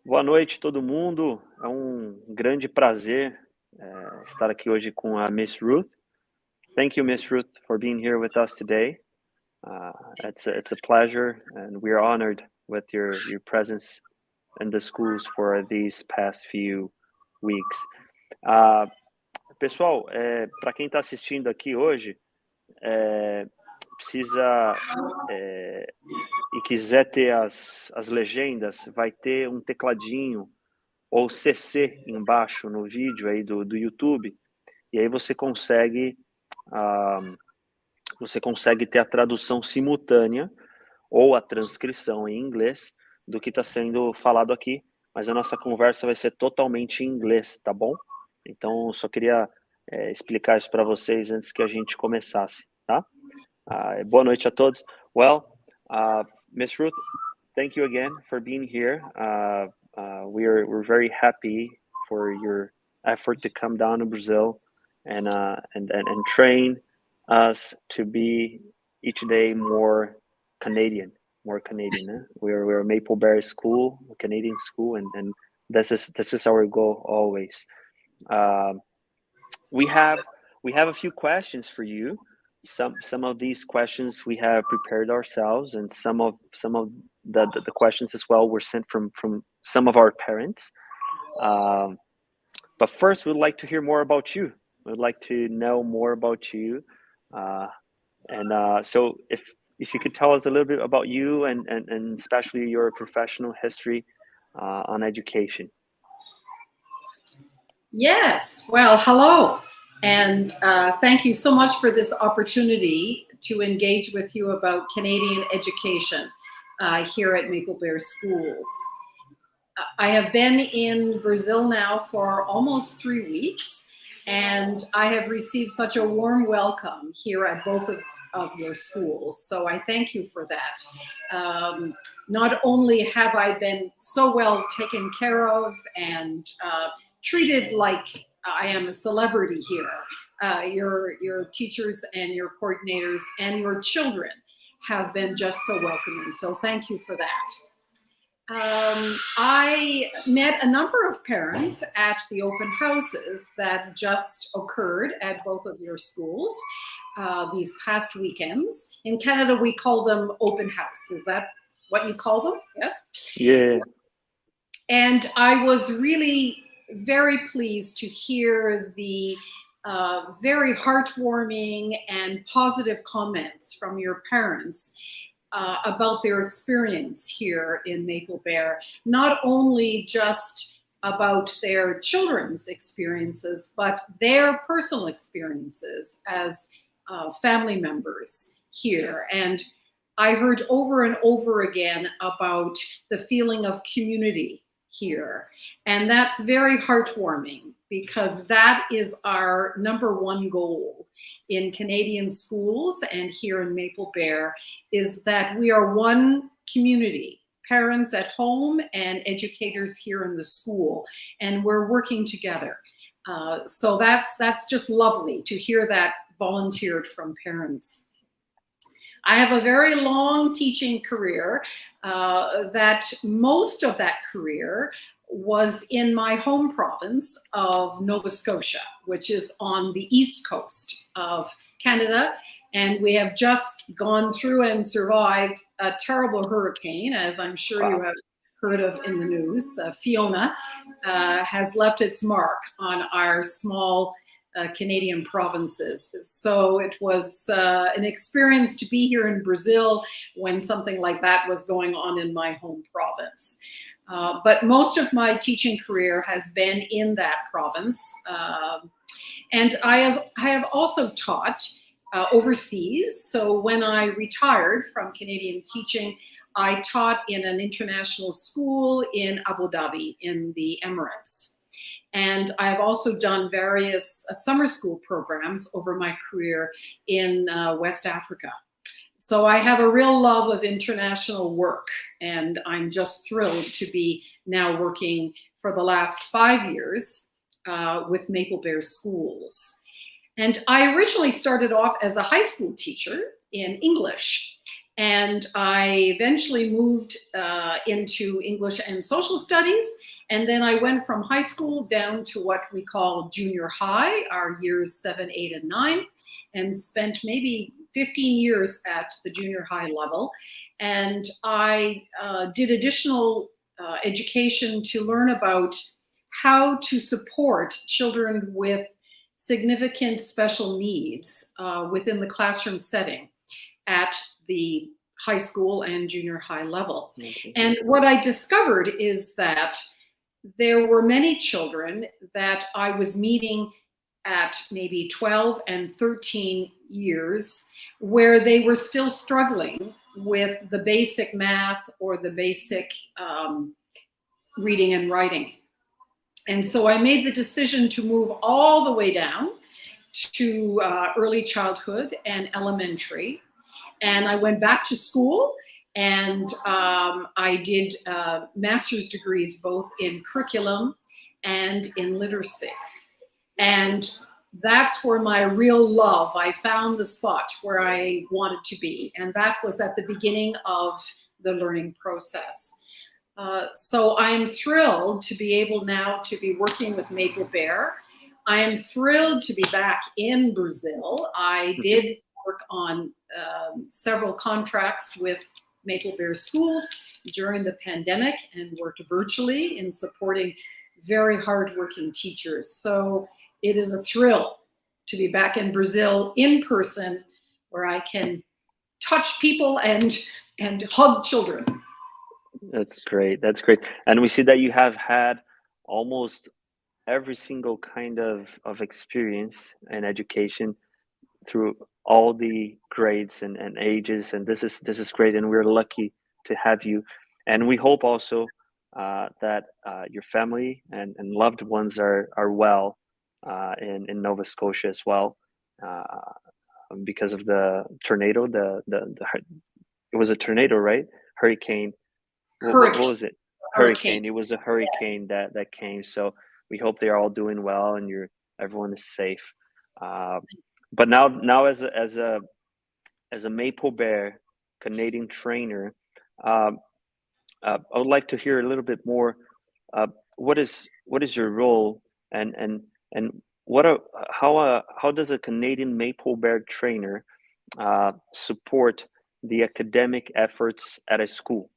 Boa noite, todo mundo. É um grande prazer estar aqui hoje com a Miss Ruth. Thank you, Miss Ruth, for being here with us today. It's a pleasure, and we are honored with your presence in the schools for these past few weeks. Pessoal, para quem está assistindo aqui hoje, precisa e quiser ter as legendas, vai ter um tecladinho ou CC embaixo no vídeo aí do YouTube, e aí você consegue ter a tradução simultânea ou a transcrição em inglês do que está sendo falado aqui, mas a nossa conversa vai ser totalmente em inglês, tá bom? Então, eu só queria explicar isso para vocês antes que a gente começasse, tá? Boa noite a todos. Well, Miss Ruth, thank you again for being here. We're very happy for your effort to come down to Brazil and train us to be each day more Canadian. Eh? We're a Maple Bear school, a Canadian school, and this is our goal always. We have a few questions for you. Some of these questions we have prepared ourselves, and some of the questions as well were sent from some of our parents. But first, we'd like to hear more about you. We'd like to know more about you. So if you could tell us a little bit about you and especially your professional history on education. Yes, well, hello. And thank you so much for this opportunity to engage with you about Canadian education here at Maple Bear Schools. I have been in Brazil now for almost 3 weeks, and I have received such a warm welcome here at both of your schools. So I thank you for that. Not only have I been so well taken care of and treated like I am a celebrity here, your teachers and your coordinators and your children have been just so welcoming. So thank you for that. I met a number of parents at the open houses that just occurred at both of your schools these past weekends. In Canada, we call them open house. Is that what you call them? Yes? Yeah. And I was really very pleased to hear the very heartwarming and positive comments from your parents about their experience here in Maple Bear, not only just about their children's experiences, but their personal experiences as family members here. And I heard over and over again about the feeling of community here. And that's very heartwarming because that is our #1 goal in Canadian schools and here in Maple Bear, is that we are one community, parents at home and educators here in the school, and we're working together. So that's just lovely to hear that volunteered from parents. I have a very long teaching career that most of that career was in my home province of Nova Scotia, which is on the east coast of Canada. And we have just gone through and survived a terrible hurricane, as I'm sure you have heard of in the news. Fiona has left its mark on our small Canadian provinces. So it was an experience to be here in Brazil when something like that was going on in my home province. But most of my teaching career has been in that province. And I have also taught overseas. So when I retired from Canadian teaching, I taught in an international school in Abu Dhabi in the Emirates. And I've also done various summer school programs over my career in West Africa. So I have a real love of international work, and I'm just thrilled to be now working for the last 5 years with Maple Bear Schools. And I originally started off as a high school teacher in English. And I eventually moved into English and social studies. And then I went from high school down to what we call junior high, our years 7, 8, and 9, and spent maybe 15 years at the junior high level. And I did additional education to learn about how to support children with significant special needs within the classroom setting at the high school and junior high level. Okay. And what I discovered is that there were many children that I was meeting at maybe 12 and 13 years where they were still struggling with the basic math or the basic reading and writing. And so I made the decision to move all the way down to early childhood and elementary. And I went back to school, and I did master's degrees both in curriculum and in literacy. And that's where my real love, I found the spot where I wanted to be. And that was at the beginning of the learning process. So I am thrilled to be able now to be working with Maple Bear. I am thrilled to be back in Brazil. I did work on several contracts with Maple Bear schools during the pandemic and worked virtually in supporting very hardworking teachers. So it is a thrill to be back in Brazil in person, where I can touch people and hug children. That's great. That's great. And we see that you have had almost every single kind of experience and education through all the grades and ages, and this is great, and we're lucky to have you. And we hope also that your family and loved ones are well in Nova Scotia as well, because of the tornado. It was a tornado, right? Hurricane. What was it? Hurricane. It was a hurricane, yes, that came. So we hope they're all doing well and everyone is safe. But now as a Maple Bear Canadian trainer, I would like to hear a little bit more. What is your role, and how does a Canadian Maple Bear trainer support the academic efforts at a school?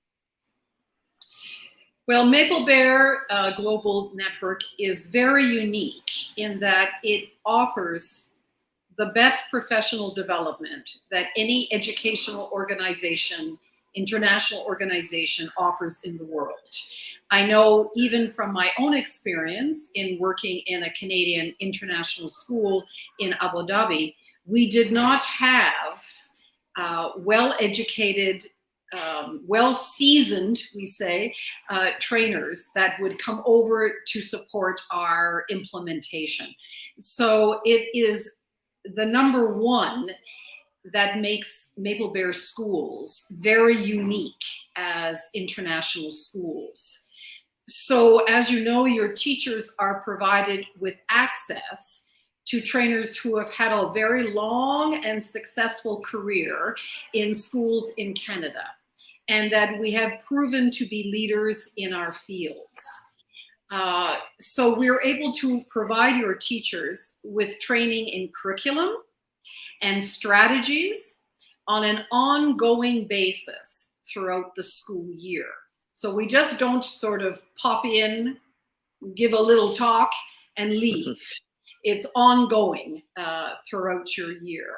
Well, Maple Bear Global Network is very unique in that it offers the best professional development that any educational organization, international organization, offers in the world. I know even from my own experience in working in a Canadian international school in Abu Dhabi, we did not have well-educated, well-seasoned, we say, trainers that would come over to support our implementation. So it is the number one that makes Maple Bear schools very unique as international schools. So as you know, your teachers are provided with access to trainers who have had a very long and successful career in schools in Canada, and that we have proven to be leaders in our fields. So we're able to provide your teachers with training in curriculum and strategies on an ongoing basis throughout the school year. So we just don't sort of pop in, give a little talk, and leave. It's ongoing throughout your year.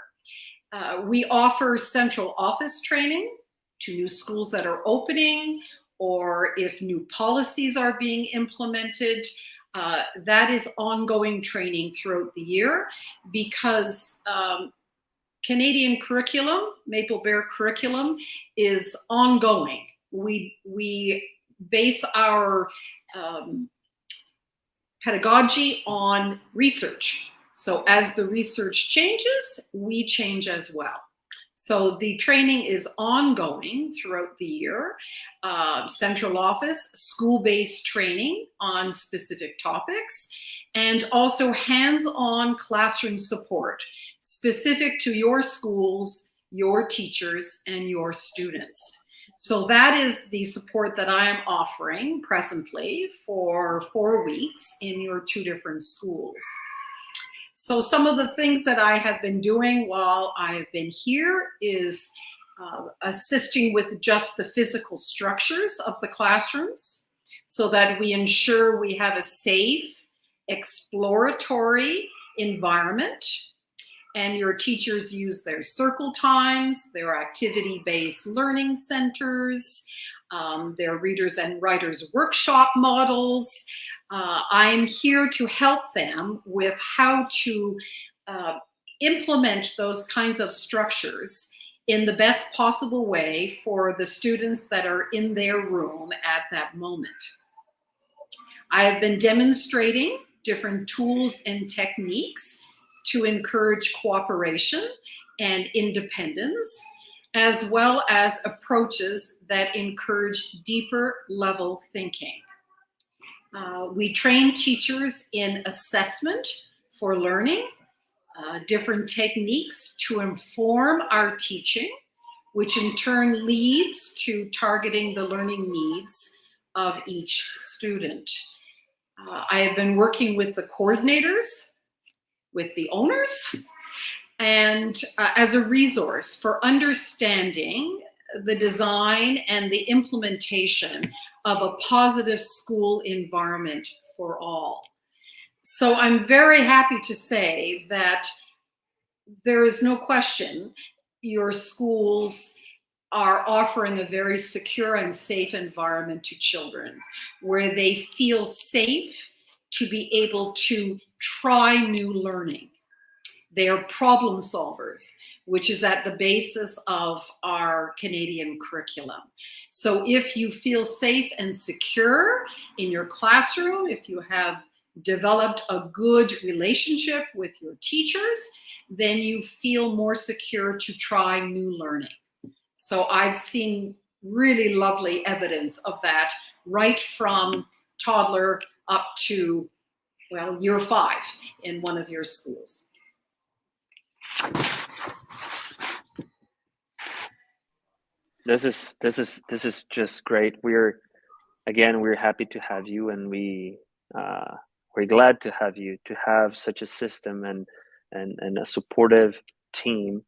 We offer central office training to new schools that are opening, or if new policies are being implemented. That is ongoing training throughout the year, because Canadian curriculum, Maple Bear curriculum, is ongoing. We base our pedagogy on research. So as the research changes, we change as well. So the training is ongoing throughout the year. Central office, school-based training on specific topics, and also hands-on classroom support specific to your schools, your teachers, and your students. So that is the support that I am offering presently for 4 weeks in your 2 different schools. So some of the things that I have been doing while I have been here is assisting with just the physical structures of the classrooms so that we ensure we have a safe, exploratory environment, and your teachers use their circle times, their activity-based learning centers, their readers and writers workshop models. I'm here to help them with how to implement those kinds of structures in the best possible way for the students that are in their room at that moment. I have been demonstrating different tools and techniques to encourage cooperation and independence, as well as approaches that encourage deeper level thinking. We train teachers in assessment for learning, different techniques to inform our teaching, which in turn leads to targeting the learning needs of each student. I have been working with the coordinators, with the owners, and as a resource for understanding the design and the implementation of a positive school environment for all. So I'm very happy to say that there is no question your schools are offering a very secure and safe environment to children, where they feel safe to be able to try new learning. They are problem solvers, which is at the basis of our Canadian curriculum. So if you feel safe and secure in your classroom, if you have developed a good relationship with your teachers, then you feel more secure to try new learning. So I've seen really lovely evidence of that right from toddler up to, well, year 5 in one of your schools. This is just great. We're happy to have you, and we're glad to have you, to have such a system and a supportive team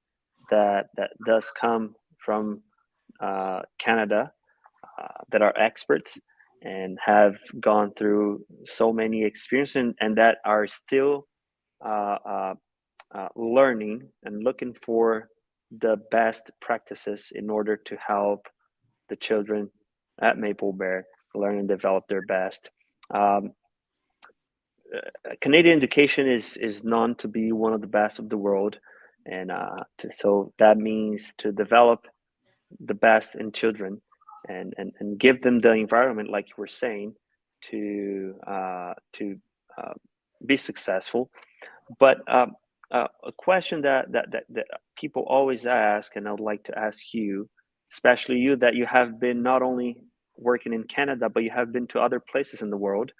that does come from Canada, that are experts and have gone through so many experiences and that are still learning and looking for the best practices in order to help the children at Maple Bear learn and develop their best. Canadian education is known to be one of the best of the world, and so that means to develop the best in children and give them the environment, like you were saying, to be successful. But a question that people always ask, and I would like to ask you, especially you, that you have been not only working in Canada, but you have been to other places in the world.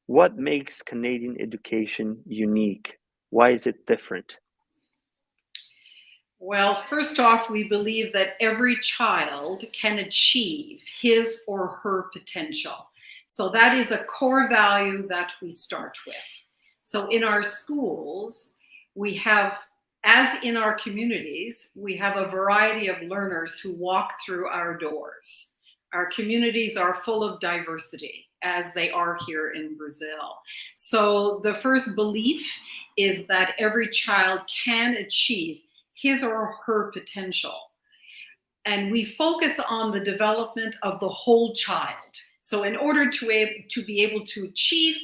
What makes Canadian education unique? Why is it different? Well, first off, we believe that every child can achieve his or her potential. So that is a core value that we start with. So in our schools, we have, as in our communities, we have a variety of learners who walk through our doors. Our communities are full of diversity, as they are here in Brazil. So the first belief is that every child can achieve his or her potential. And we focus on the development of the whole child. So in order to be able to achieve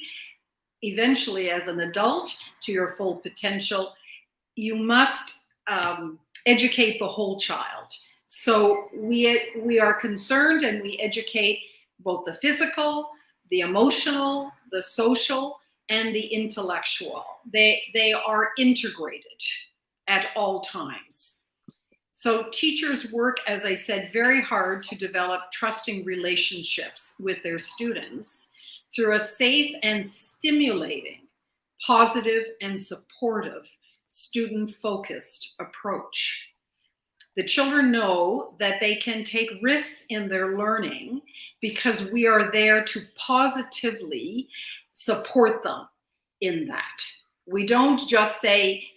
eventually as an adult to your full potential, you must educate the whole child. So we are concerned and we educate both the physical, the emotional, the social, and the intellectual. They are integrated at all times. So teachers work, as I said, very hard to develop trusting relationships with their students through a safe and stimulating, positive and supportive student-focused approach. The children know that they can take risks in their learning because we are there to positively support them in that. We don't just say,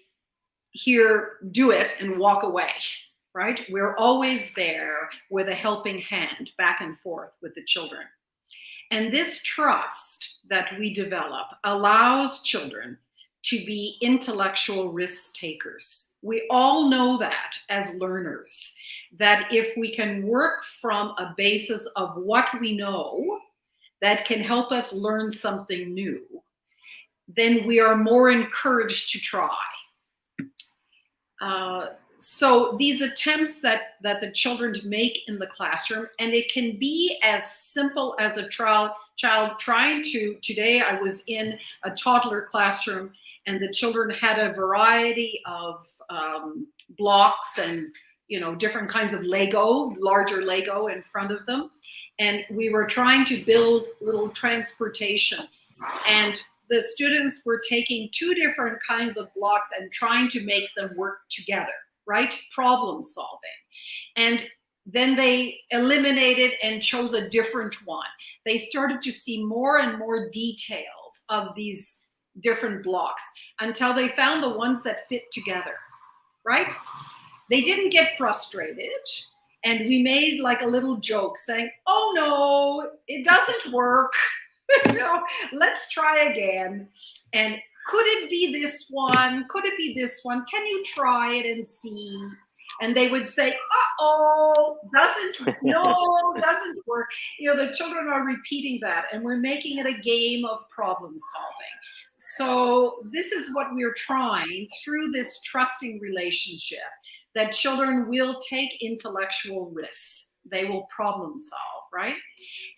here, do it, and walk away, right? We're always there with a helping hand back and forth with the children. And this trust that we develop allows children to be intellectual risk takers. We all know that as learners, that if we can work from a basis of what we know that can help us learn something new, then we are more encouraged to try. So these attempts that the children make in the classroom, and it can be as simple as a child trying to, today I was in a toddler classroom and the children had a variety of blocks and different kinds of Lego, larger Lego in front of them. And we were trying to build little transportation. And the students were taking two different kinds of blocks and trying to make them work together, right? Problem solving. And then they eliminated and chose a different one. They started to see more and more details of these different blocks until they found the ones that fit together, right? They didn't get frustrated. And we made like a little joke saying, oh no, it doesn't work. Let's try again. And could it be this one? Could it be this one? Can you try it and see? And they would say, uh-oh, doesn't work. The children are repeating that, and we're making it a game of problem solving. So this is what we're trying through this trusting relationship, that children will take intellectual risks. They will problem solve, right?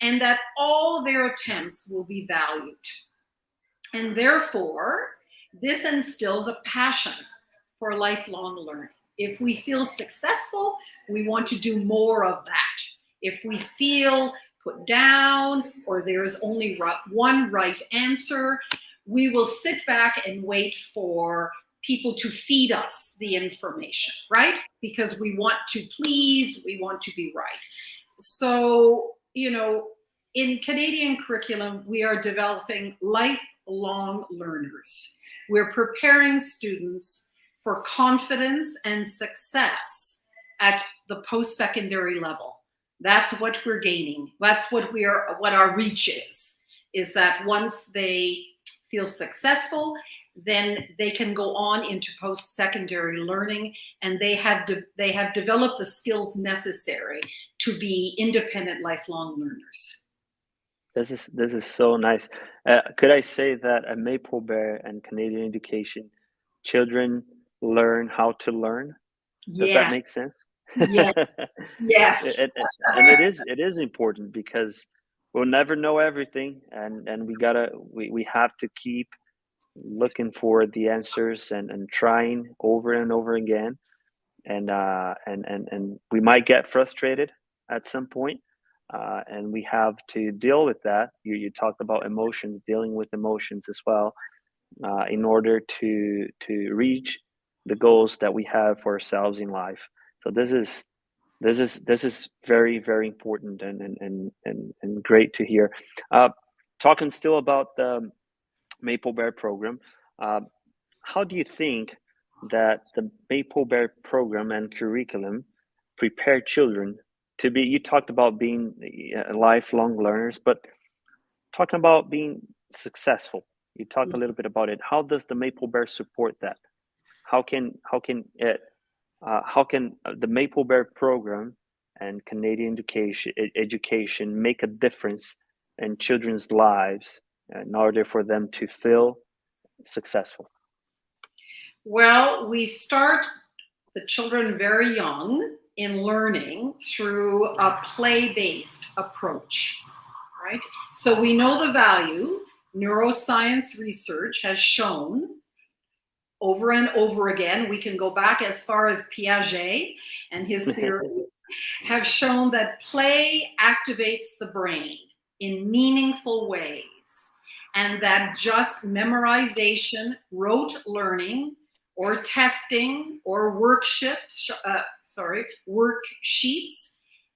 And that all their attempts will be valued. And therefore, this instills a passion for lifelong learning. If we feel successful, we want to do more of that. If we feel put down or there's only one right answer, we will sit back and wait for people to feed us the information, right? Because we want to please, we want to be right. So, in Canadian curriculum, we are developing lifelong learners. We're preparing students for confidence and success at the post-secondary level. That's what we're gaining. That's what our reach is that once they feel successful, then they can go on into post-secondary learning, and they have developed the skills necessary to be independent lifelong learners. This is so nice. Could I say that at Maple Bear and Canadian education, children learn how to learn? Does Yes. that make sense? Yes. Yes. And it is important because we'll never know everything, and we have to keep looking for the answers and trying over and over again, and we might get frustrated at some point, and we have to deal with that. You talked about emotions, dealing with emotions as well, in order to reach the goals that we have for ourselves in life. So this is very, very important and great to hear. Talking still about the Maple Bear program, how do you think that the Maple Bear program and curriculum prepare children to be? You talked about being lifelong learners, but talking about being successful, you talked a little bit about it. How does the Maple Bear support that? How can the Maple Bear program and Canadian education make a difference in children's lives in order for them to feel successful? Well, we start the children very young in learning through a play-based approach, right? So we know the value. Neuroscience research has shown over and over again, we can go back as far as Piaget and his theories, have shown that play activates the brain in meaningful ways, and that just memorization, rote learning, or testing or worksheets,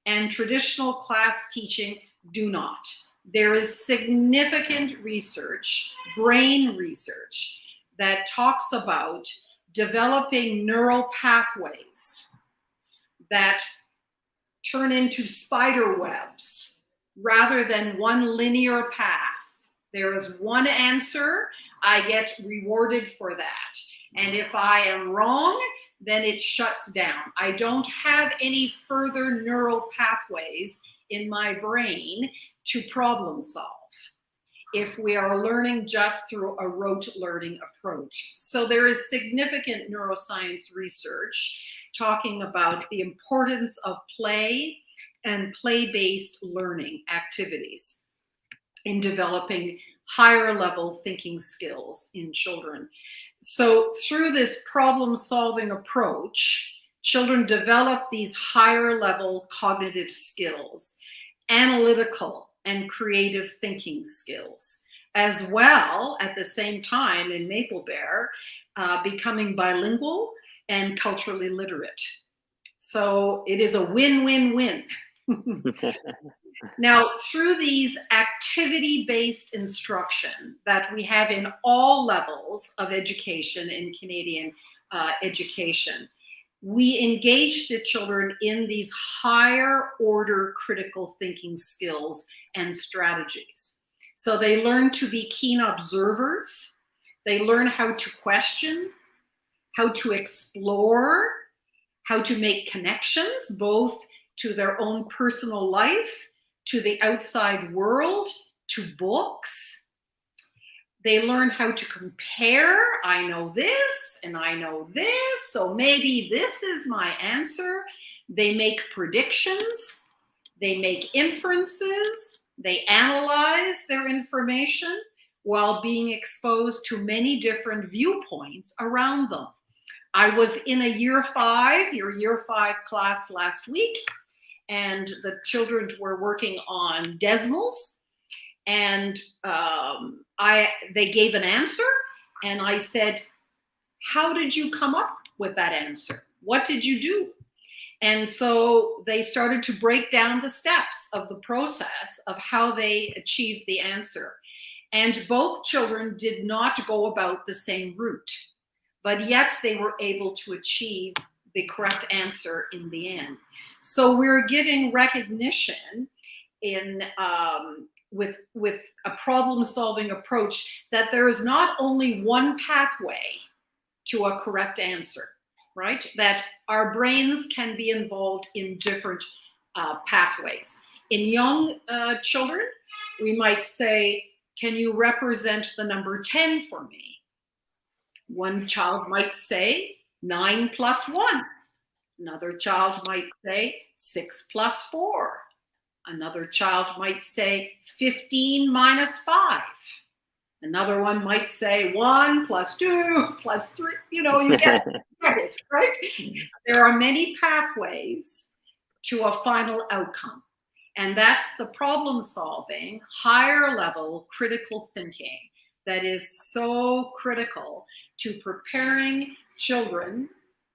and traditional class teaching do not. There is significant research, brain research, that talks about developing neural pathways that turn into spider webs rather than one linear path. There is one answer, I get rewarded for that. And if I am wrong, then it shuts down. I don't have any further neural pathways in my brain to problem solve if we are learning just through a rote learning approach. So there is significant neuroscience research talking about the importance of play and play-based learning activities in developing higher level thinking skills in children. So through this problem-solving approach, children develop these higher level cognitive skills, analytical and creative thinking skills, as well at the same time in Maple Bear, becoming bilingual and culturally literate. So it is a win-win-win. Now, through these activity-based instruction that we have in all levels of education in Canadian education, we engage the children in these higher order critical thinking skills and strategies. So they learn to be keen observers. They learn how to question, how to explore, how to make connections, both to their own personal life, to the outside world, to books. They learn how to compare. I know this and I know this, so maybe this is my answer. They make predictions. They make inferences. They analyze their information while being exposed to many different viewpoints around them. I was in a your year 5 class last week, and the children were working on decimals, and they gave an answer, and I said, how did you come up with that answer? What did you do? And so they started to break down the steps of the process of how they achieved the answer. And both children did not go about the same route, but yet they were able to achieve the correct answer in the end. So we're giving recognition in with a problem-solving approach that there is not only one pathway to a correct answer, right? That our brains can be involved in different pathways. In young children, we might say, can you represent the number 10 for me? One child might say 9 plus 1. Another child might say 6 plus 4. Another child might say 15 minus 5. Another one might say 1 plus 2 plus 3. You know, you get it, right? There are many pathways to a final outcome. And that's the problem solving, higher level critical thinking that is so critical to preparing children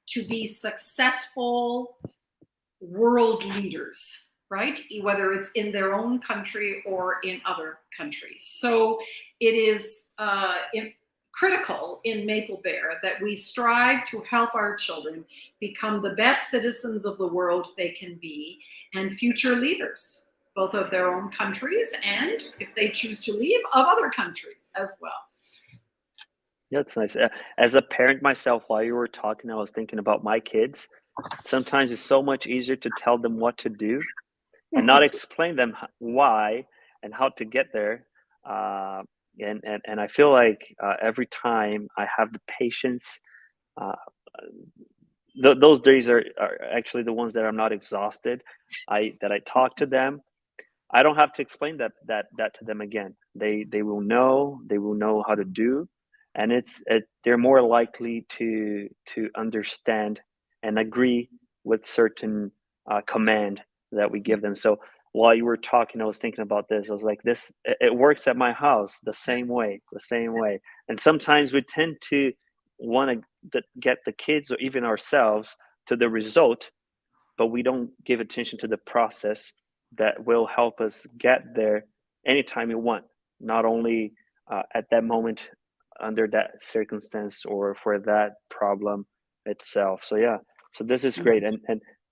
to be successful world leaders, right? Whether it's in their own country or in other countries. So it is critical in Maple Bear that we strive to help our children become the best citizens of the world they can be and future leaders, both of their own countries and, if they choose to leave, of other countries as well. Yeah, that's nice. As a parent myself, while you were talking, I was thinking about my kids. Sometimes it's so much easier to tell them what to do and not explain them why and how to get there. And I feel like every time I have the patience, those days are actually the ones that I'm not exhausted. That I talk to them. I don't have to explain that to them again. They will know. They will know how to do, and they're more likely to understand and agree with certain command that we give them. So while you were talking, I was thinking about this. I was like, it works at my house the same way. And sometimes we tend to want to get the kids or even ourselves to the result, but we don't give attention to the process that will help us get there anytime we want, not only at that moment under that circumstance or for that problem itself. So yeah, so this is great, and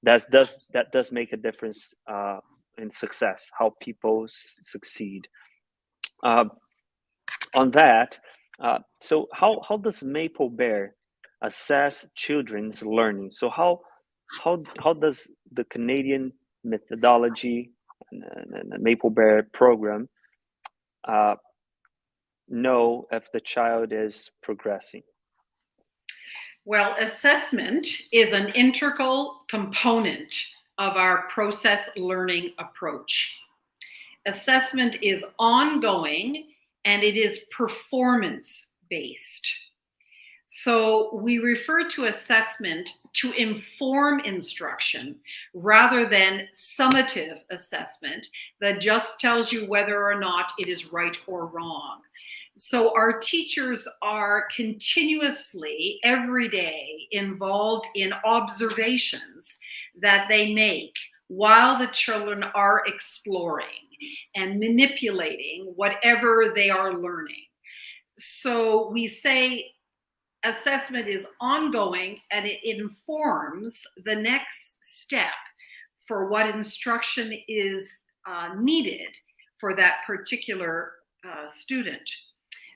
that does make a difference in success, how people succeed. On that, so how does Maple Bear assess children's learning? So how does the Canadian methodology and the Maple Bear program know if the child is progressing? Well, assessment is an integral component of our process learning approach. Assessment is ongoing and it is performance-based. So we refer to assessment to inform instruction rather than summative assessment that just tells you whether or not it is right or wrong. So our teachers are continuously, every day, involved in observations that they make while the children are exploring and manipulating whatever they are learning. So we say assessment is ongoing and it informs the next step for what instruction is needed for that particular student.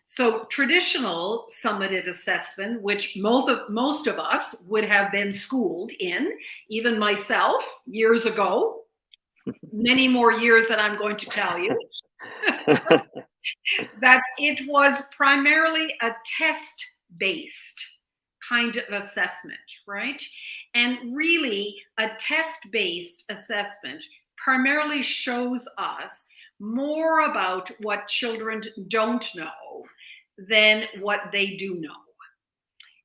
So traditional summative assessment, which most of us would have been schooled in, even myself years ago, many more years than I'm going to tell you, that it was primarily a test-based kind of assessment, right? And really, a test-based assessment primarily shows us more about what children don't know than what they do know.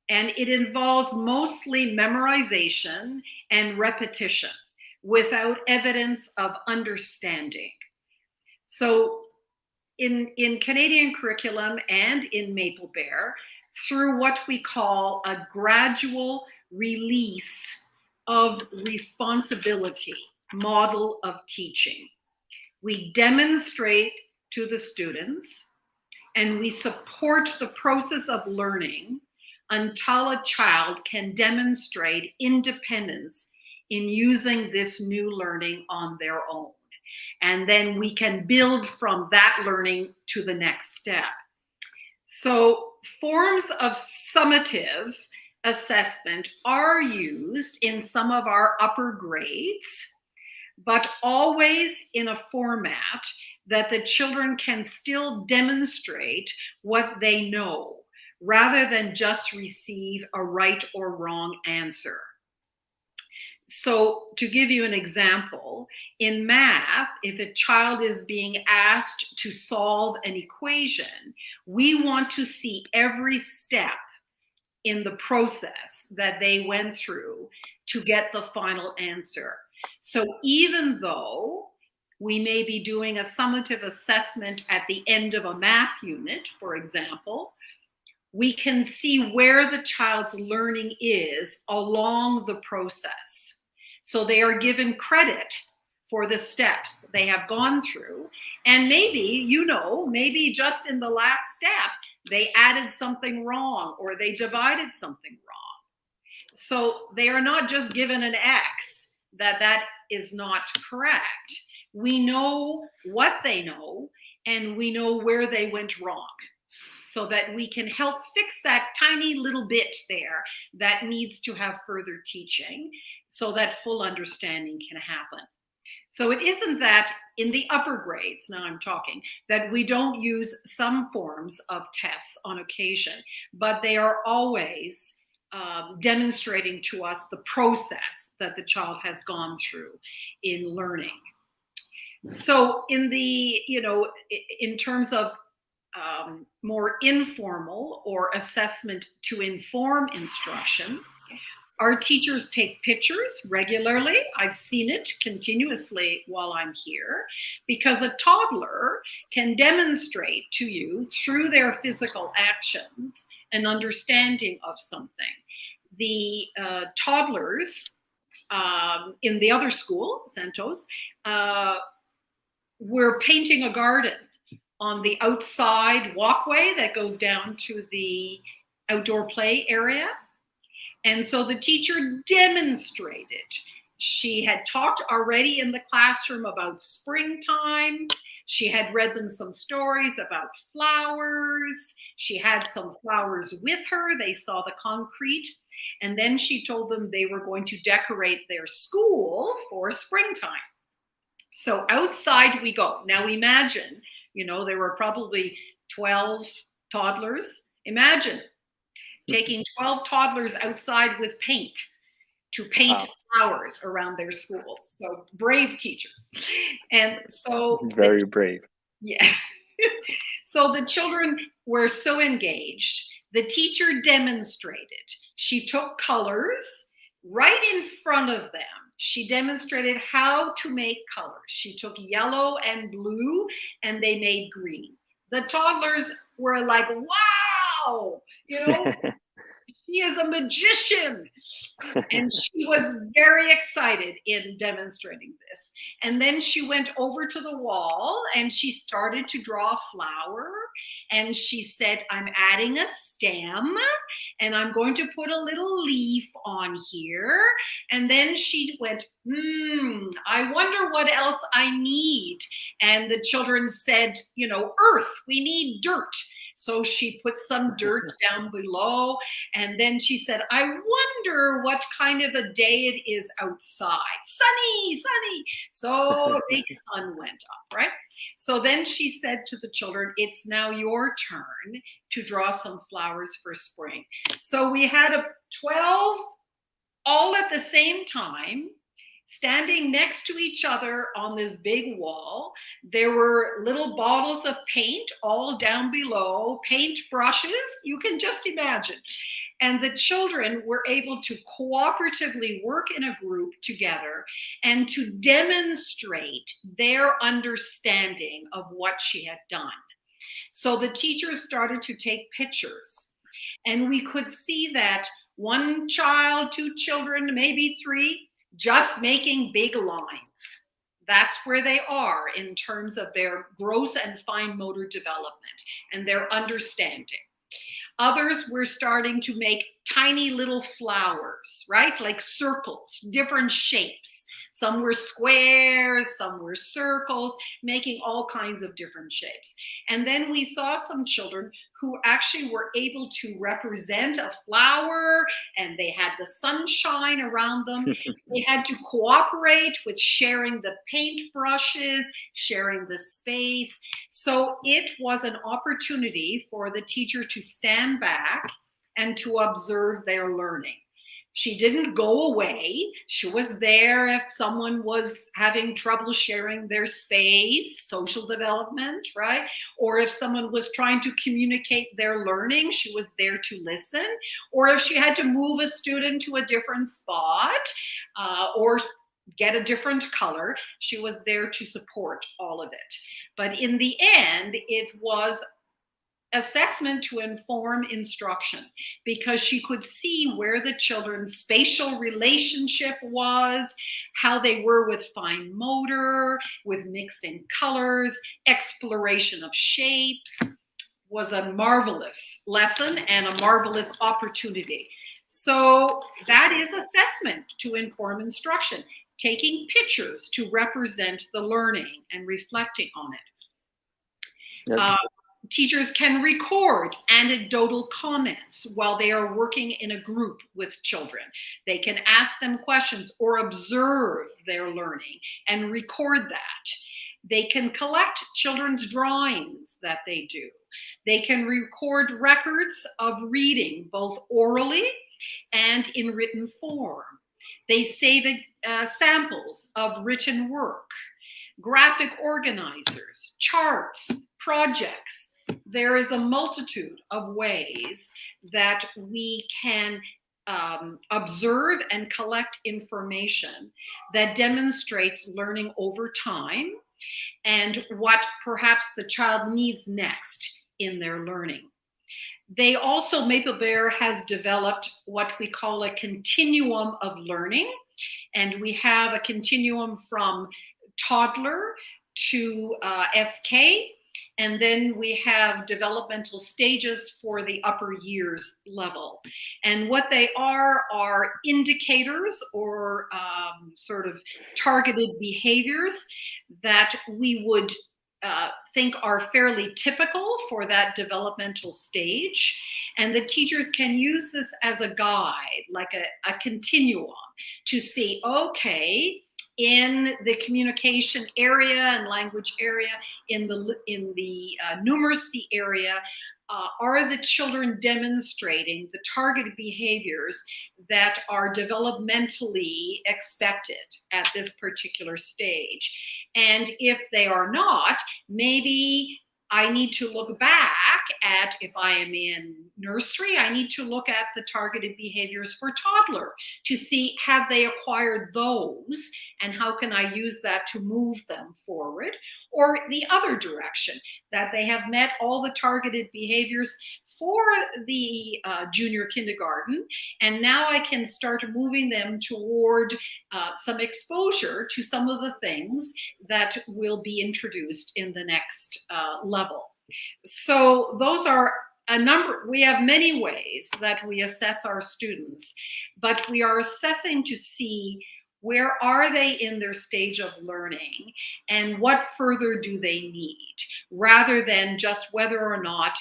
And it involves mostly memorization and repetition without evidence of understanding. So in Canadian curriculum and in Maple Bear, through what we call a gradual release of responsibility model of teaching, we demonstrate to the students and we support the process of learning until a child can demonstrate independence in using this new learning on their own. And then we can build from that learning to the next step. So forms of summative assessment are used in some of our upper grades, but always in a format that the children can still demonstrate what they know, rather than just receive a right or wrong answer. So to give you an example, in math, if a child is being asked to solve an equation, we want to see every step in the process that they went through to get the final answer. So even though we may be doing a summative assessment at the end of a math unit, for example, we can see where the child's learning is along the process. So they are given credit for the steps they have gone through. And maybe, maybe just in the last step, they added something wrong or they divided something wrong. So they are not just given an X that is not correct. We know what they know and we know where they went wrong, so that we can help fix that tiny little bit there that needs to have further teaching so that full understanding can happen. So it isn't that in the upper grades, now I'm talking, that we don't use some forms of tests on occasion, but they are always demonstrating to us the process that the child has gone through in learning. So in terms of more informal or assessment to inform instruction, our teachers take pictures regularly. I've seen it continuously while I'm here, because a toddler can demonstrate to you through their physical actions an understanding of something. The toddlers in the other school, Santos, were painting a garden on the outside walkway that goes down to the outdoor play area. And so the teacher demonstrated. She had talked already in the classroom about springtime. She had read them some stories about flowers. She had some flowers with her. They saw the concrete. And then she told them they were going to decorate their school for springtime. So outside we go. Now imagine, there were probably 12 toddlers. Imagine taking 12 toddlers outside with paint to paint flowers around their schools. So brave teachers. And so very brave. Yeah. So the children were so engaged. The teacher demonstrated. She took colors right in front of them. She demonstrated how to make colors. She took yellow and blue and they made green. The toddlers were like, wow, she is a magician. And she was very excited in demonstrating this. And then she went over to the wall and she started to draw a flower. And she said, I'm adding a stem and I'm going to put a little leaf on here. And then she went, I wonder what else I need. And the children said, earth, we need dirt. So she put some dirt down below. And then she said, I wonder what kind of a day it is outside. Sunny. So a big sun went up, right? So then she said to the children, it's now your turn to draw some flowers for spring. So we had 12 all at the same time, standing next to each other on this big wall. There were little bottles of paint all down below, paint brushes, you can just imagine. And the children were able to cooperatively work in a group together and to demonstrate their understanding of what she had done. So the teachers started to take pictures, and we could see that one child, two children, maybe three, just making big lines. That's where they are in terms of their gross and fine motor development and their understanding. Others were starting to make tiny little flowers, right? Like circles, different shapes. Some were squares, some were circles, making all kinds of different shapes. And then we saw some children who actually were able to represent a flower, and they had the sunshine around them. They had to cooperate with sharing the paint brushes, sharing the space. So it was an opportunity for the teacher to stand back and to observe their learning. She didn't go away. She was there if someone was having trouble sharing their space, social development, right? Or if someone was trying to communicate their learning, she was there to listen. Or if she had to move a student to a different spot or get a different color, she was there to support all of it. But in the end, it was assessment to inform instruction, because she could see where the children's spatial relationship was, how they were with fine motor, with mixing colors, exploration of shapes. Was a marvelous lesson and a marvelous opportunity. So that is assessment to inform instruction, taking pictures to represent the learning and reflecting on it. Yep. Teachers can record anecdotal comments while they are working in a group with children. They can ask them questions or observe their learning and record that. They can collect children's drawings that they do. They can record records of reading, both orally and in written form. They save samples of written work, graphic organizers, charts, projects. There is a multitude of ways that we can observe and collect information that demonstrates learning over time and what perhaps the child needs next in their learning. They also, Maple Bear has developed what we call a continuum of learning. And we have a continuum from toddler to SK. And then we have developmental stages for the upper years level. And what they are indicators or sort of targeted behaviors that we would think are fairly typical for that developmental stage. And the teachers can use this as a guide, like a continuum, to see, okay, in the communication area and language area, in the numeracy area, are the children demonstrating the targeted behaviors that are developmentally expected at this particular stage? And if they are not, maybe I need to look back at, if I am in nursery, I need to look at the targeted behaviors for toddler to see, have they acquired those, and how can I use that to move them forward? Or the other direction, that they have met all the targeted behaviors for the junior kindergarten, and now I can start moving them toward some exposure to some of the things that will be introduced in the next level. So those are a number. We have many ways that we assess our students, but we are assessing to see where are they in their stage of learning and what further do they need, rather than just whether or not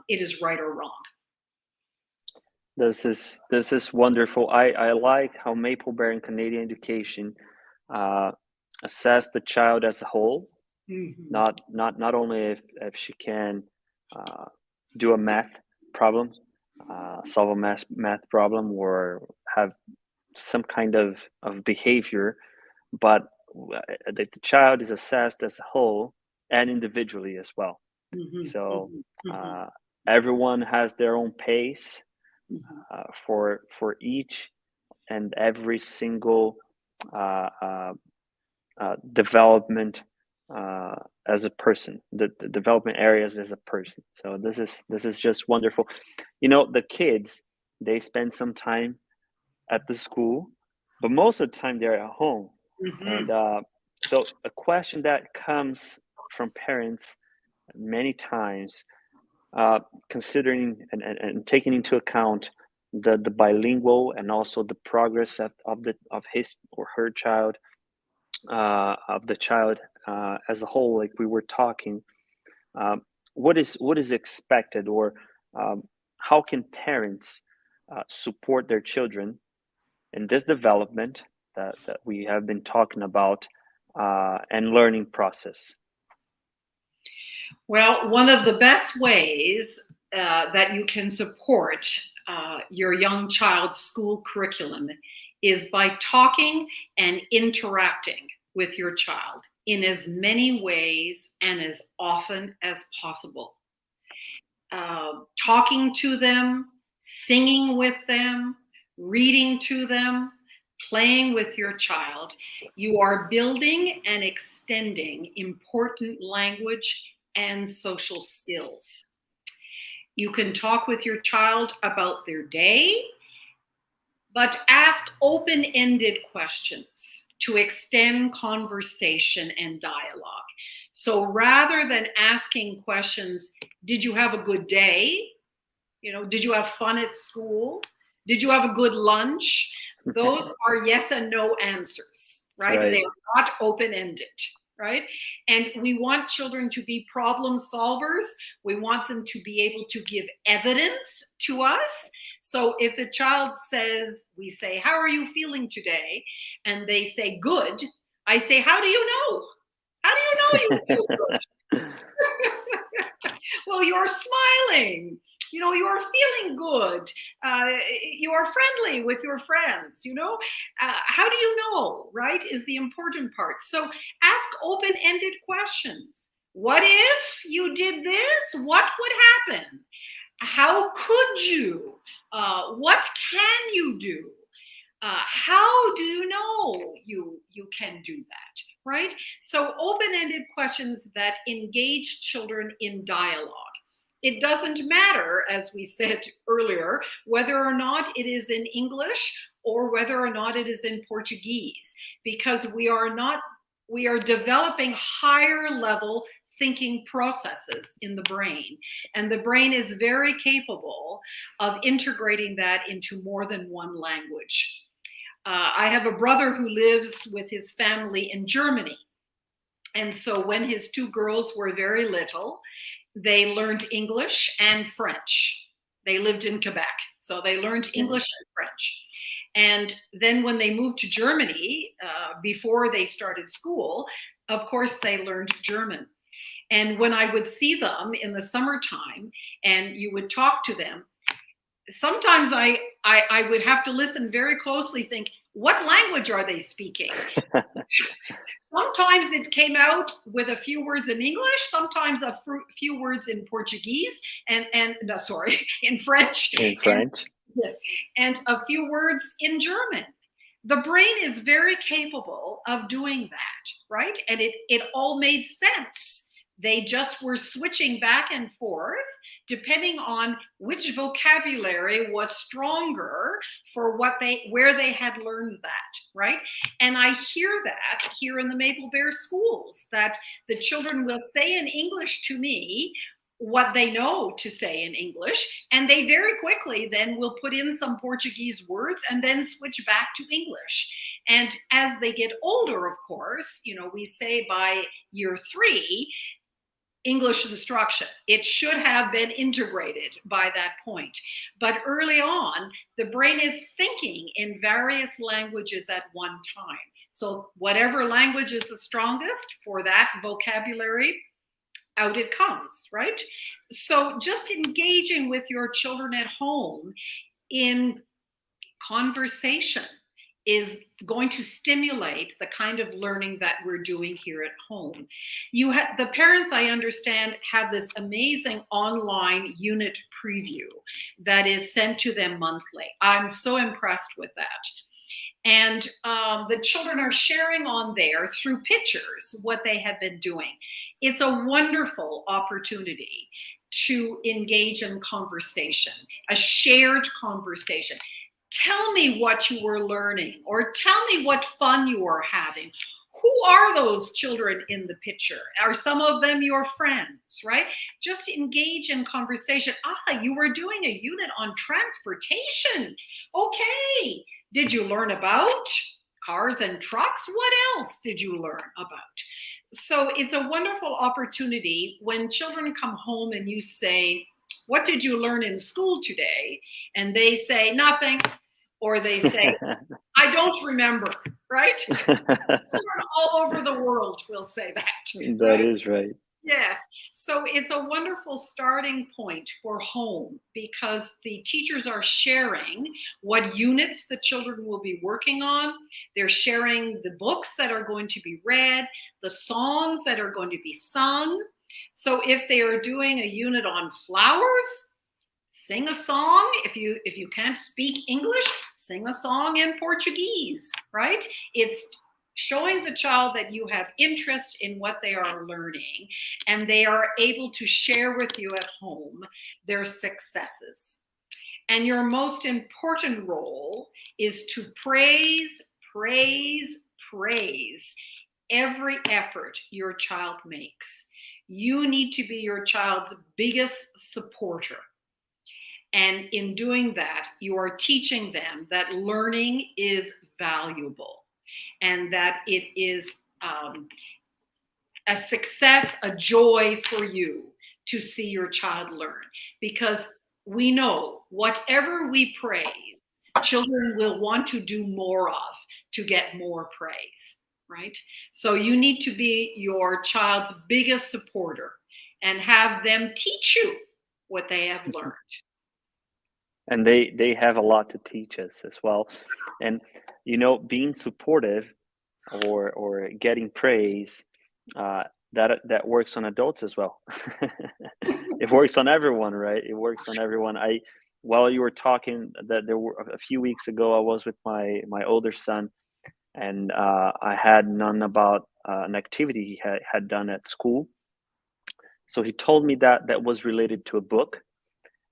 it is right or wrong. This is wonderful. I like how Maple Bear and Canadian Education assess the child as a whole, not only if she can do a math problem, solve a math problem, or have some kind of behavior, but the child is assessed as a whole and individually as well. So everyone has their own pace for each and every single development as a person, the development areas as a person. So this is just wonderful. You know, the kids, they spend some time at the school, but most of the time they're at home. And so a question that comes from parents many times, considering and taking into account the bilingual and also the progress of his or her child, of the child as a whole, like we were talking, what is expected, or how can parents support their children in this development that we have been talking about, and learning process? Well, one of the best ways that you can support your young child's school curriculum is by talking and interacting with your child in as many ways and as often as possible. Talking to them, singing with them, reading to them, playing with your child. You are building and extending important language and social skills. You can talk with your child about their day, but ask open-ended questions to extend conversation and dialogue. So rather than asking questions, did you have a good day? You know, did you have fun at school? Did you have a good lunch? Those are yes and no answers, right? They are not open-ended, right? And we want children to be problem solvers. We want them to be able to give evidence to us. So if a child says, we say, how are you feeling today? And they say, good. I say, how do you know? How do you know you feel good? Well, you're smiling. You know, you are feeling good. You are friendly with your friends, you know. How do you know, right, is the important part. So ask open-ended questions. What if you did this? What would happen? How could you? What can you do? How do you know you can do that, right? So open-ended questions that engage children in dialogue. It doesn't matter, as we said earlier, whether or not it is in English or whether or not it is in Portuguese, because we are developing higher level thinking processes in the brain. And the brain is very capable of integrating that into more than one language. I have a brother who lives with his family in Germany. And so when his two girls were very little, they learned English and French. They lived in Quebec, so they learned English and French. And then when they moved to Germany, before they started school, of course, they learned German. And when I would see them in the summertime and you would talk to them, sometimes I would have to listen very closely, think, what language are they speaking? Sometimes it came out with a few words in English, sometimes a few words in Portuguese, and no, sorry, in French. In French. And a few words in German. The brain is very capable of doing that, right? And it all made sense. They just were switching back and forth depending on which vocabulary was stronger for where they had learned that, right? And I hear that here in the Maple Bear schools, that the children will say in English to me what they know to say in English, and they very quickly then will put in some Portuguese words and then switch back to English. And as they get older, of course, we say by year 3, English instruction. It should have been integrated by that point. But early on, the brain is thinking in various languages at one time. So whatever language is the strongest for that vocabulary, out it comes, right? So just engaging with your children at home in conversation is going to stimulate the kind of learning that we're doing here at home. The parents, I understand, have this amazing online unit preview that is sent to them monthly. I'm so impressed with that. And the children are sharing on there through pictures what they have been doing. It's a wonderful opportunity to engage in conversation, a shared conversation. Tell me what you were learning, or tell me what fun you are having. Who are those children in the picture? Are some of them your friends, right? Just engage in conversation. You were doing a unit on transportation. Okay. Did you learn about cars and trucks? What else did you learn about? So it's a wonderful opportunity when children come home and you say, what did you learn in school today? And they say nothing, or they say, I don't remember, right? Children all over the world will say that. That is right. Yes. So it's a wonderful starting point for home, because the teachers are sharing what units the children will be working on. They're sharing the books that are going to be read, the songs that are going to be sung. So if they are doing a unit on flowers, sing a song. If you can't speak English, sing a song in Portuguese, right? It's showing the child that you have interest in what they are learning, and they are able to share with you at home their successes. And your most important role is to praise, praise, praise every effort your child makes. You need to be your child's biggest supporter. And in doing that, you are teaching them that learning is valuable, and that it is a success, a joy for you to see your child learn. Because we know whatever we praise, children will want to do more of to get more praise, right? So you need to be your child's biggest supporter and have them teach you what they have learned. And they have a lot to teach us as well. And being supportive or getting praise, that works on adults as well. It works on everyone, right? It works on everyone. While you were talking, that there were a few weeks ago, I was with my older son, and I had none about an activity he had done at school. So he told me that that was related to a book,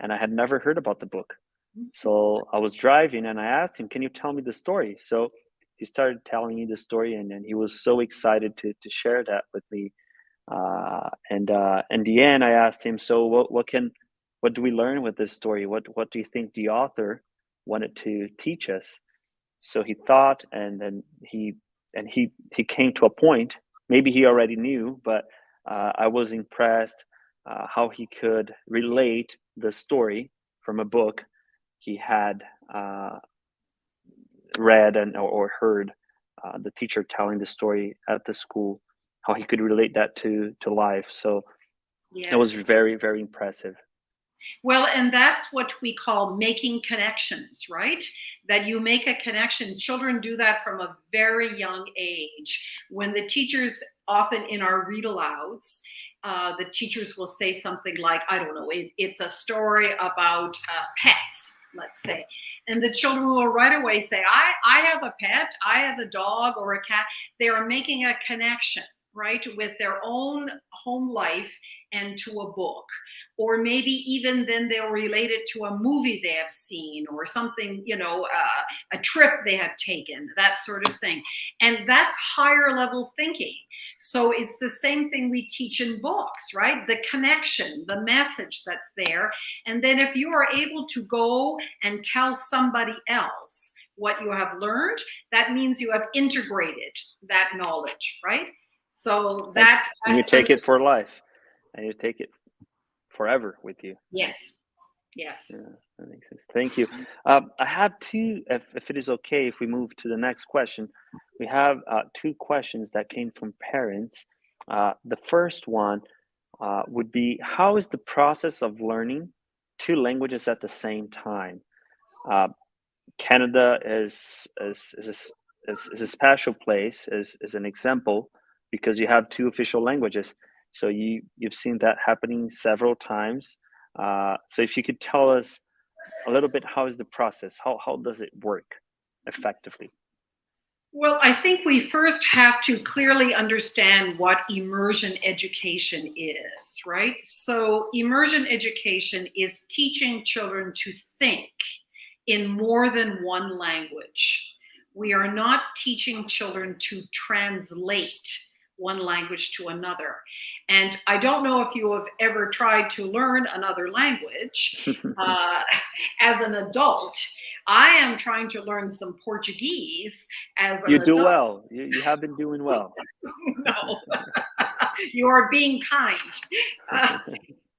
and I had never heard about the book. So I was driving and I asked him, "Can you tell me the story?" So he started telling me the story, and then he was so excited to share that with me. And in the end, I asked him, "So what do we learn with this story? What do you think the author wanted to teach us?" So he thought, and then he came to a point. Maybe he already knew, but I was impressed how he could relate the story from a book he had read or heard the teacher telling the story at the school, how he could relate that to life. So it was Yes. very, very impressive. Well, and that's what we call making connections, right? That you make a connection. Children do that from a very young age. When the teachers, often in our read alouds, the teachers will say something like, I don't know, it's a story about pets, let's say. And the children will right away say, I have a pet, I have a dog or a cat. They are making a connection, right, with their own home life and to a book. Or maybe even then they'll relate it to a movie they have seen or something, a trip they have taken, that sort of thing. And that's higher level thinking. So it's the same thing we teach in books, right? The connection, the message that's there. And then if you are able to go and tell somebody else what you have learned, that means you have integrated that knowledge, right? So And, that's and you the, take it for life, and you take it forever with you. yes, yes. Yeah, that makes sense. Thank you. I have two, if it is okay, if we move to the next question. We have two questions that came from parents. The first one would be, how is the process of learning two languages at the same time? Uh, Canada is a special place, is an example, because you have two official languages. So you've seen that happening several times. So if you could tell us a little bit, how is the process? How does it work effectively? Well, I think we first have to clearly understand what immersion education is, right? So, immersion education is teaching children to think in more than one language. We are not teaching children to translate one language to another. And I don't know if you have ever tried to learn another language as an adult. I am trying to learn some Portuguese as an You do adult. well. You have been doing well. No, you are being kind. Uh,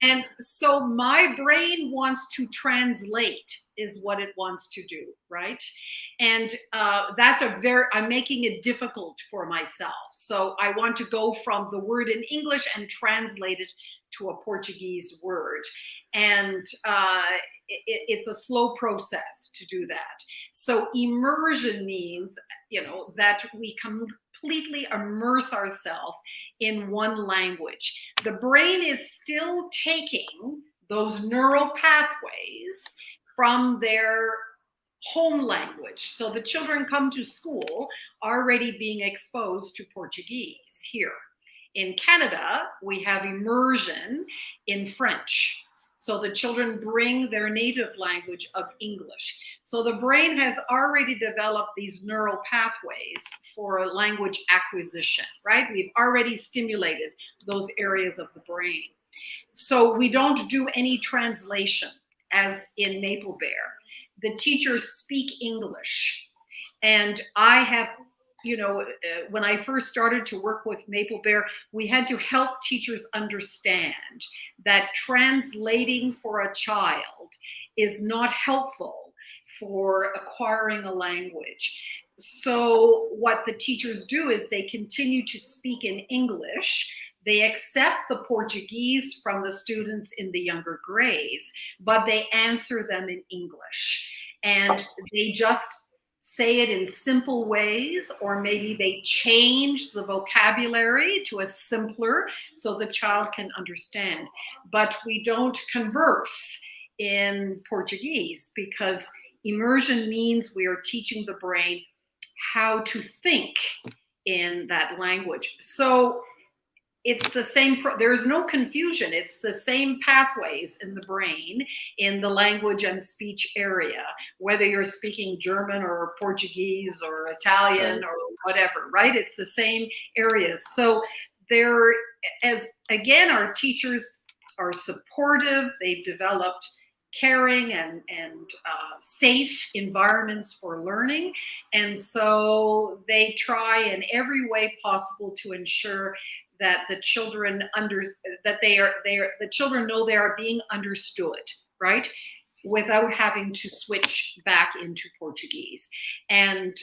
and so my brain wants to translate, is what it wants to do, right? And I'm making it difficult for myself. So I want to go from the word in English and translate it to a Portuguese word. And it's a slow process to do that. So immersion means, that we completely immerse ourselves in one language. The brain is still taking those neural pathways from their home language. So the children come to school already being exposed to Portuguese here. In Canada, we have immersion in French. So the children bring their native language of English. So the brain has already developed these neural pathways for language acquisition, right? We've already stimulated those areas of the brain. So we don't do any translation as in Maple Bear. The teachers speak English. And I have, when I first started to work with Maple Bear, we had to help teachers understand that translating for a child is not helpful for acquiring a language. So what the teachers do is they continue to speak in English. They accept the Portuguese from the students in the younger grades, but they answer them in English. And they just say it in simple ways, or maybe they change the vocabulary to a simpler so the child can understand. But we don't converse in Portuguese because immersion means we are teaching the brain how to think in that language. So it's the same, there's no confusion. It's the same pathways in the brain in the language and speech area, whether you're speaking German or Portuguese or Italian or whatever, right? It's the same areas. So there, as again, our teachers are supportive. They've developed caring and safe environments for learning. And so they try in every way possible to ensure that the children the children know they are being understood, right? Without having to switch back into Portuguese. And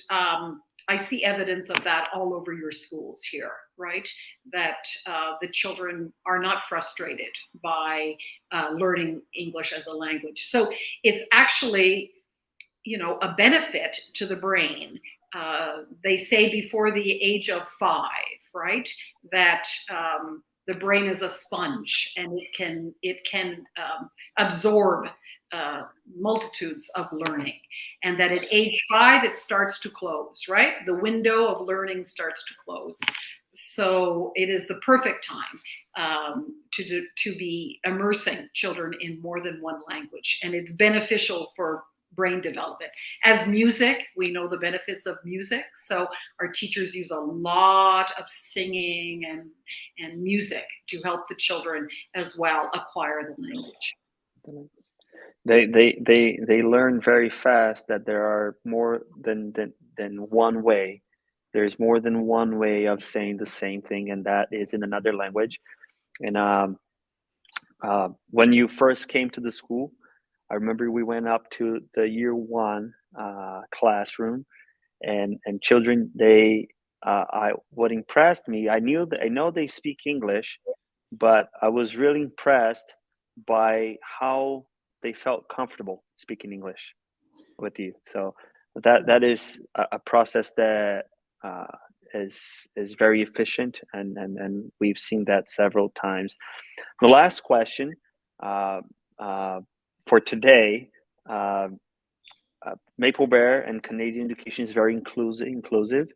I see evidence of that all over your schools here, right? That the children are not frustrated by learning English as a language. So it's actually, you know, a benefit to the brain. They say before the age of 5, right, that the brain is a sponge and it can absorb multitudes of learning, and that at age 5 it starts to close, right? The window of learning starts to close. So it is the perfect time to be immersing children in more than one language, and it's beneficial for brain development. As music, we know the benefits of music, so our teachers use a lot of singing and music to help the children as well acquire the language. They learn very fast that there are more than one way. There's more than one way of saying the same thing, and that is in another language. And when you first came to the school, I remember we went up to the year 1 classroom, and children, what impressed me, I know they speak English, but I was really impressed by how they felt comfortable speaking English with you. So that is a process that is very efficient, and we've seen that several times. The last question for today, Maple Bear and Canadian education is very inclusive.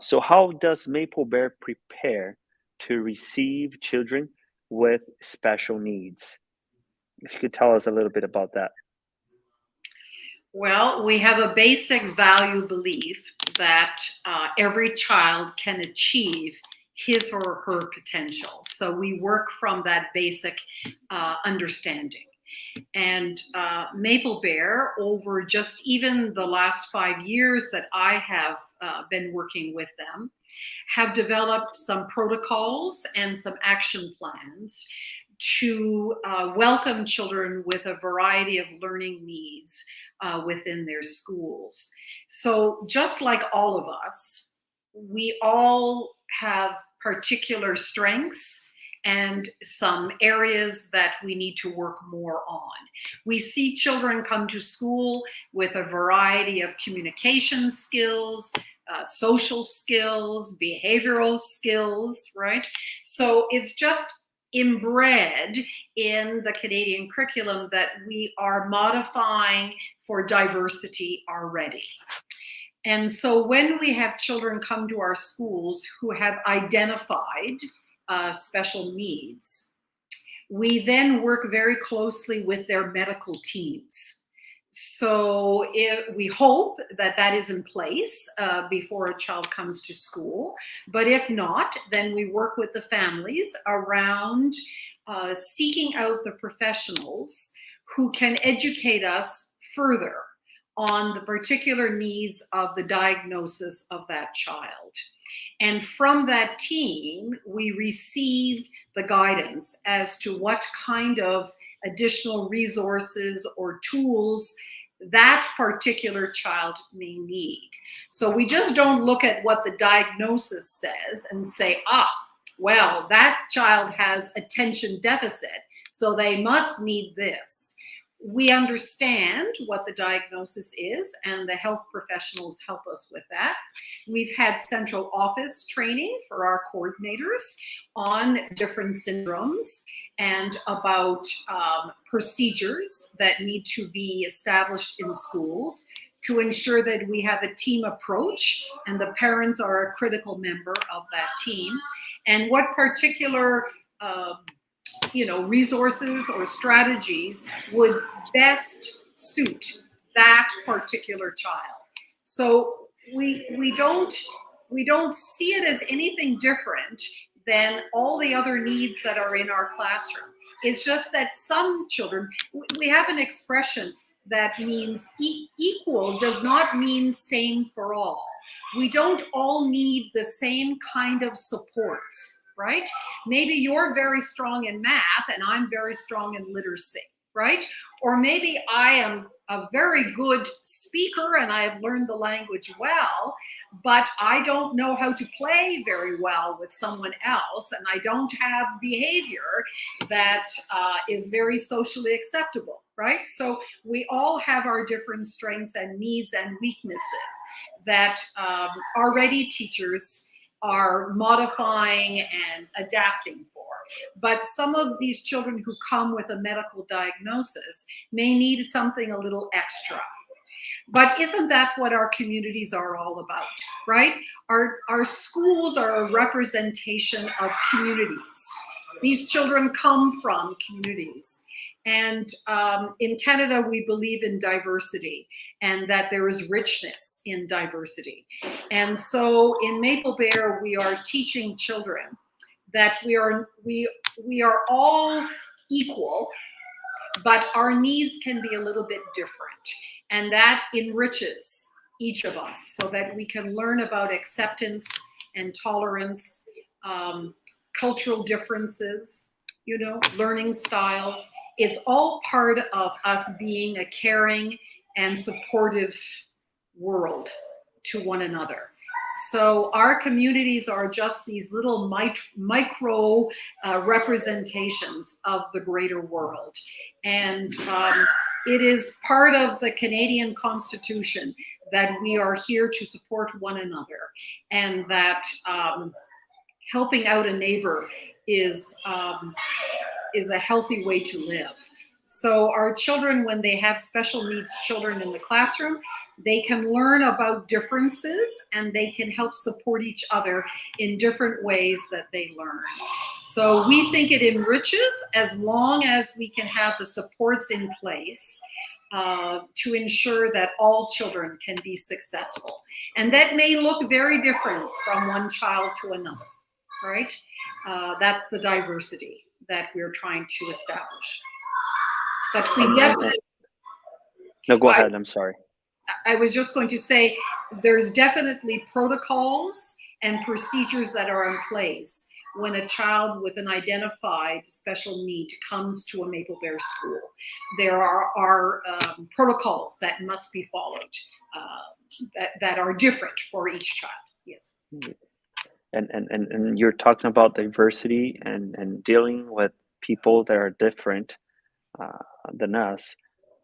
So how does Maple Bear prepare to receive children with special needs? If you could tell us a little bit about that. Well, we have a basic value belief that every child can achieve his or her potential. So we work from that basic understanding. And Maple Bear, over just even the last 5 years that I have been working with them, have developed some protocols and some action plans to welcome children with a variety of learning needs within their schools. So just like all of us, we all have particular strengths and some areas that we need to work more on. We see children come to school with a variety of communication skills, social skills, behavioral skills, right? So it's just inbred in the Canadian curriculum that we are modifying for diversity already. And so when we have children come to our schools who have identified special needs, we then work very closely with their medical teams. So we hope that that is in place before a child comes to school. But if not, then we work with the families around seeking out the professionals who can educate us further on the particular needs of the diagnosis of that child. And from that team, we receive the guidance as to what kind of additional resources or tools that particular child may need. So we just don't look at what the diagnosis says and say, well, that child has attention deficit, so they must need this. We understand what the diagnosis is, and the health professionals help us with that. We've had central office training for our coordinators on different syndromes and about procedures that need to be established in schools to ensure that we have a team approach, and the parents are a critical member of that team. and what particular resources or strategies would best suit that particular child. So we don't see it as anything different than all the other needs that are in our classroom. It's just that some children, we have an expression that means equal does not mean same for all. We don't all need the same kind of supports, right? Maybe you're very strong in math and I'm very strong in literacy, right? Or maybe I am a very good speaker and I have learned the language well, but I don't know how to play very well with someone else, and I don't have behavior that is very socially acceptable, right? So we all have our different strengths and needs and weaknesses that already teachers are modifying and adapting for. But some of these children who come with a medical diagnosis may need something a little extra. But isn't that what our communities are all about, right? Our schools are a representation of communities. These children come from communities. And in Canada, we believe in diversity and that there is richness in diversity. And so in Maple Bear, we are teaching children that we are all equal, but our needs can be a little bit different. And that enriches each of us so that we can learn about acceptance and tolerance, cultural differences, learning styles. It's all part of us being a caring and supportive world to one another. So our communities are just these little micro representations of the greater world. And it is part of the Canadian Constitution that we are here to support one another, and that helping out a neighbor is a healthy way to live. So our children, when they have special needs children in the classroom, they can learn about differences and they can help support each other in different ways that they learn. So we think it enriches as long as we can have the supports in place to ensure that all children can be successful. And that may look very different from one child to another, right? That's the diversity that we're trying to establish. But we definitely... No, go ahead, I'm sorry. I was just going to say there's definitely protocols and procedures that are in place when a child with an identified special need comes to a Maple Bear school. There are protocols that must be followed that are different for each child. Yes. And you're talking about diversity and dealing with people that are different than us,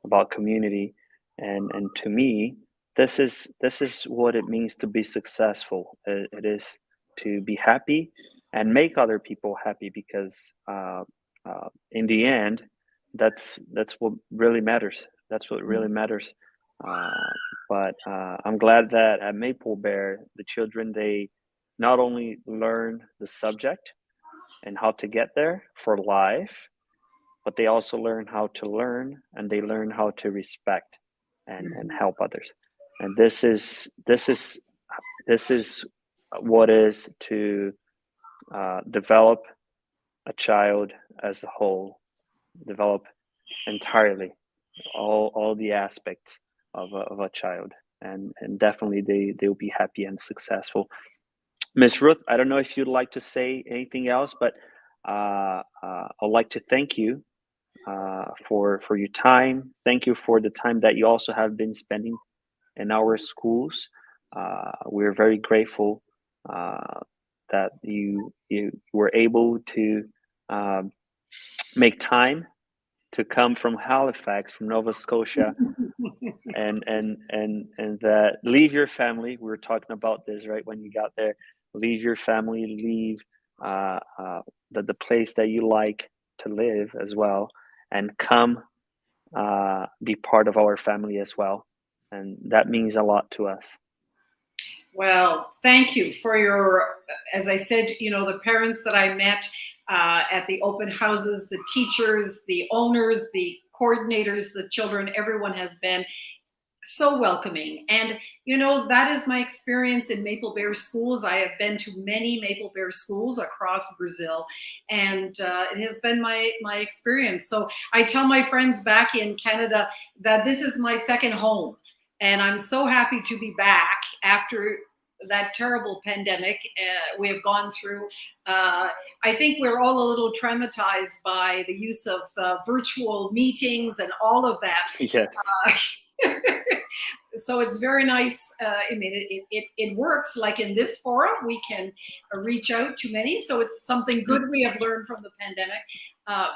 about community, and to me, this is what it means to be successful. It is to be happy and make other people happy, because in the end, that's what really matters. That's what really matters. But I'm glad that at Maple Bear, the children, they not only learn the subject and how to get there for life, but they also learn how to learn, and they learn how to respect and help others. And this is what is to develop a child as a whole, develop entirely all the aspects of a child, and definitely they'll be happy and successful. Ms. Ruth, I don't know if you'd like to say anything else, but I'd like to thank you for your time. Thank you for the time that you also have been spending in our schools. We're very grateful that you were able to make time to come from Halifax, from Nova Scotia, and that leave your family. We were talking about this right when you got there. Leave your family, leave the place that you like to live as well, and come be part of our family as well. And that means a lot to us. Well, thank you for your, as I said, you know, the parents that I met at the open houses, the teachers, the owners, the coordinators, the children, everyone has been so welcoming. And, you know, that is my experience in Maple Bear schools. I have been to many Maple Bear schools across Brazil, and it has been my experience. So I tell my friends back in Canada that this is my second home. And I'm so happy to be back after that terrible pandemic we have gone through. I think we're all a little traumatized by the use of virtual meetings and all of that. Yes. So it's very nice. I mean, it works. Like in this forum, we can reach out to many. So it's something good we have learned from the pandemic.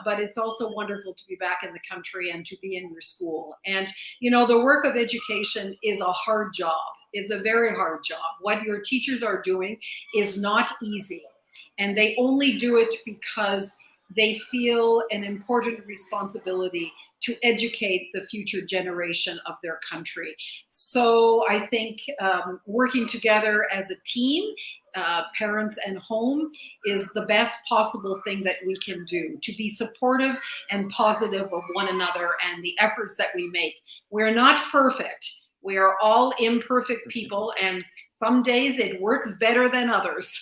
But it's also wonderful to be back in the country and to be in your school. And, you know, the work of education is a hard job. It's a very hard job. What your teachers are doing is not easy. And they only do it because they feel an important responsibility to educate the future generation of their country. So I think working together as a team, parents and home, is the best possible thing that we can do to be supportive and positive of one another and the efforts that we make. We're not perfect. We are all imperfect people, and some days it works better than others.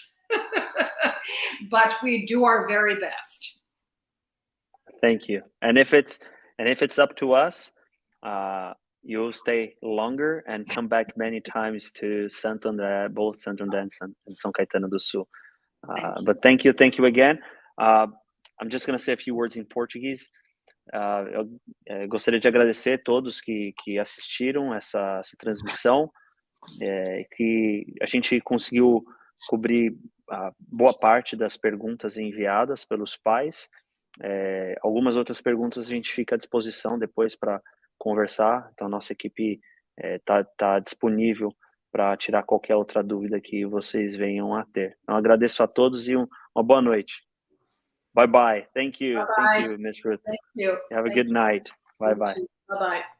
But we do our very best. Thank you. And if it's up to us, you'll stay longer and come back many times to Santo André, both Santo André and São Caetano do Sul. But thank you again. I'm just going to say a few words in Portuguese. Eu gostaria de agradecer a todos que assistiram essa transmissão, que a gente conseguiu cobrir boa parte das perguntas enviadas pelos pais. Algumas outras perguntas a gente fica à disposição depois para conversar, então nossa equipe tá disponível para tirar qualquer outra dúvida que vocês venham a ter. Então agradeço a todos e uma boa noite. Bye bye. Thank you. Bye-bye. Thank you, Ms. Ruth. Thank you. Have a good night. Bye bye. Bye bye.